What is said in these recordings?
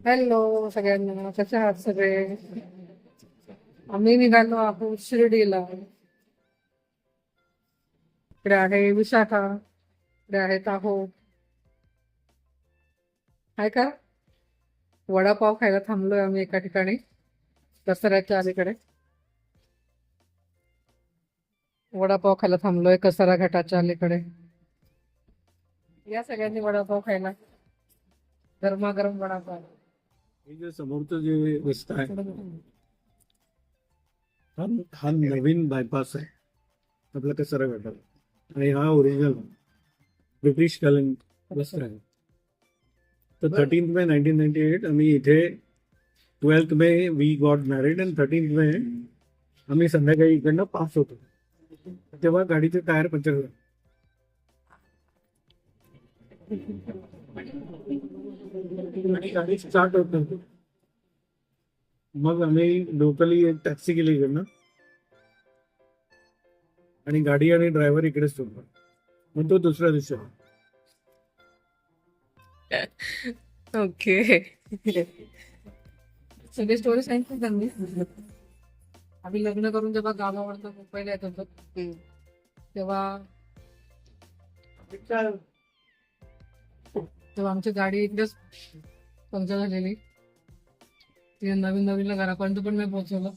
Hello सगळ्यांना, कसे आहात सगळे? आम्ही निघालो आहोत शिर्डीला. इकडे आहे विशाखा, इकडे आहे ताहो. आहे का? वडापाव खायला थांबलोय आम्ही एका ठिकाणी, कसाऱ्याच्या अलीकडे. वडापाव खायला थांबलोय कसारा घाटाच्या अलीकडे. या सगळ्यांनी वडापाव खायला, गरमागरम वडापाव. हे जे समोरचं जे रस्ता आहे हा हा नवीन बायपास आहे आपला कसारा घाटाला, आणि हा ओरिजिनल ब्रिटिश कालीन रस्ता आहे. तर 13 मे 1998 आम्ही इथे, 12 May we got married and 13 May आम्ही संध्याकाळी इकडनं पास होतो. तेव्हा गाडीचे टायर पंक्चर झाले आणि गाडी स्टार्ट होत नव्हती. मग आम्ही लोकली एक टॅक्सी केली इकडनं, आणि गाडी आणि ड्रायव्हर इकडेच सोडला. मग तो दुसऱ्या दिवशी आला. ओके. सगळी स्टोरी सांगितली त्यांनी. आम्ही लग्न करून जेव्हा गावावरनं मुंबईला येत होतो तेव्हा तेव्हा आमची गाडी इकडेच पंक्चर झालेली. तिने नवीन नवीनला घरापर्यंत पण नाही पोहोचवलं.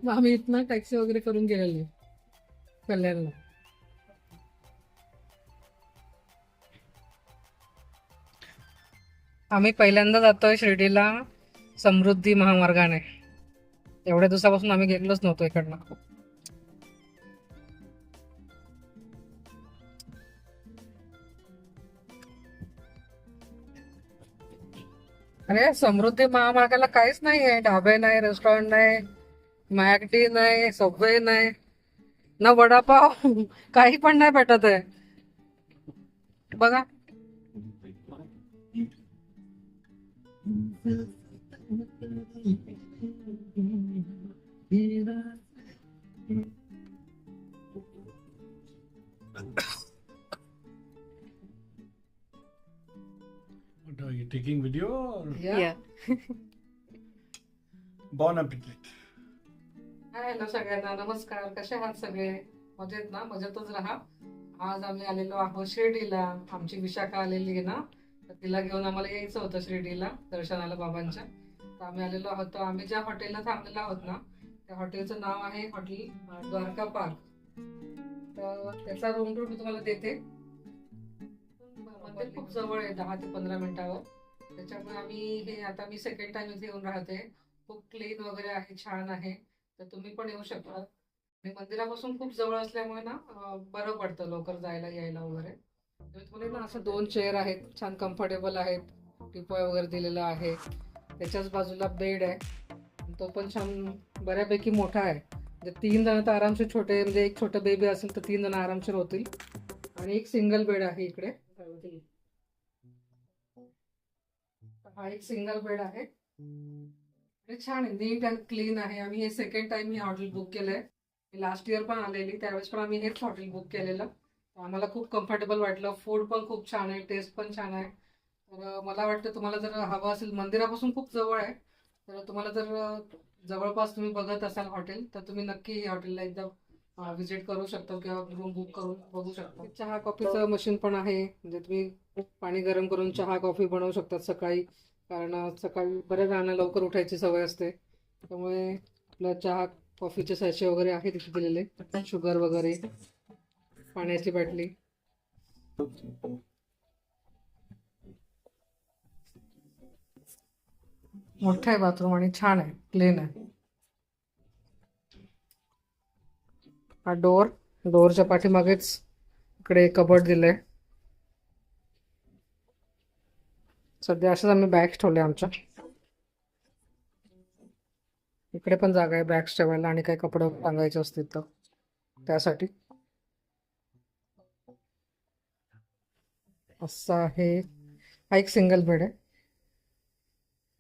मग आम्ही इथनं टॅक्सी वगैरे करून गेलेलो कल्याणला. आम्ही पहिल्यांदा जातोय शिर्डीला समृद्धी महामार्गाने. एवढ्या दिवसापासून आम्ही गेलोच नव्हतो इकडनं. अरे समृद्धी महामार्गाला काहीच नाही आहे. ढाबे नाही, रेस्टॉरंट नाही, मॅकडी नाही, सबवे नाही, ना वडापाव. काही पण नाही भेटत आहे बघा. Taking video. या. बॉन अपिटेट. हॅलो सगळ्यांना, नमस्कार. कसे आहात सगळे? मजेत ना? मजेतच राहा. आज आम्ही आलेलो आहोत शिर्डीला. आमची विशाखा आलेली आहे ना, तर तिला घेऊन आम्हाला यायचं होतं शिर्डीला दर्शनाला बाबांच्या. तर आम्ही आलेलो आहोत. तर आम्ही ज्या हॉटेलला थांबलेलो आहोत ना, त्या हॉटेलचं नाव आहे हॉटेल द्वारका पार्क. तर त्याचा रूम टूर मी तुम्हाला देते. मंदिर खूप जवळ आहे, 10 ते 15 मिनिटावर. त्याच्यामुळे आम्ही हे आता मी सेकंड टाइम इथे येऊन राहते. खूप क्लीन वगैरे आहे, छान आहे. तर तुम्ही पण येऊ शकता. आणि मंदिरापासून खूप जवळ असल्यामुळे ना बरं पडतं लवकर जायला यायला वगैरे. तर तुम्हाला ना असं 2 चेअर आहेत, छान कम्फर्टेबल आहेत. टिपॉय वगैरे दिलेला आहे. त्याच्याच बाजूला बेड आहे, तो पण छान बऱ्यापैकी मोठा आहे. म्हणजे 3 जण तर आरामशीर, छोटे म्हणजे एक छोटं बेबी असेल तर 3 जण आरामशीर होतील. आणि एक सिंगल बेड आहे इकडे. हा एक सिंगल बेड आहे. आणि छान आहे, नीट अँड क्लीन आहे. आम्ही हे सेकंड टाइम हे हॉटेल बुक केलंय. लास्ट इयर पण आलेली, त्यावेळेस पण आम्ही हेच हॉटेल बुक केलेलं. आम्हाला खूप कम्फर्टेबल वाटलं. फूड पण खूप छान आहे, टेस्ट पण छान आहे. तर मला वाटतं तुम्हाला जर हवं असेल, मंदिरापासून खूप जवळ आहे. तर तुम्हाला जर जवळपास तुम्ही बघत असाल हॉटेल, तर तुम्ही नक्की हे हॉटेलला एकदा व्हिजिट करू शकता किंवा रूम बुक करून बघू शकता. चहा कॉफीचं मशीन पण आहे, म्हणजे तुम्ही पाणी गरम करून चहा कॉफी बनवू शकतात सकाळी. कारण सकाळी बऱ्याच जणांना लवकर उठायची सवय असते, त्यामुळे आपलं चहा कॉफीचे सॅशे वगैरे आहे तिथे दिलेले, शुगर वगैरे, पाण्याची बाटली. मोठं आहे बाथरूम आणि छान आहे, क्लीन आहे. हा डोरच्या पाठीमागेच इकडे कबर्ड दिलंय. सध्या असंच आम्ही बॅग्स ठेवले आमच्या. इकडे पण जागा आहे बॅग्स ठेवायला आणि काही कपडे टांगायचे असतील तर त्यासाठी. असं आहे. हा एक सिंगल बेड आहे.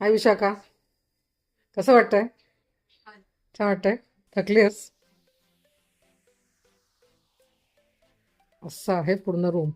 हाय विशाखा, कसं वाटतंय? छान वाटतंय? थकलीस? असं आहे पूर्ण रूम.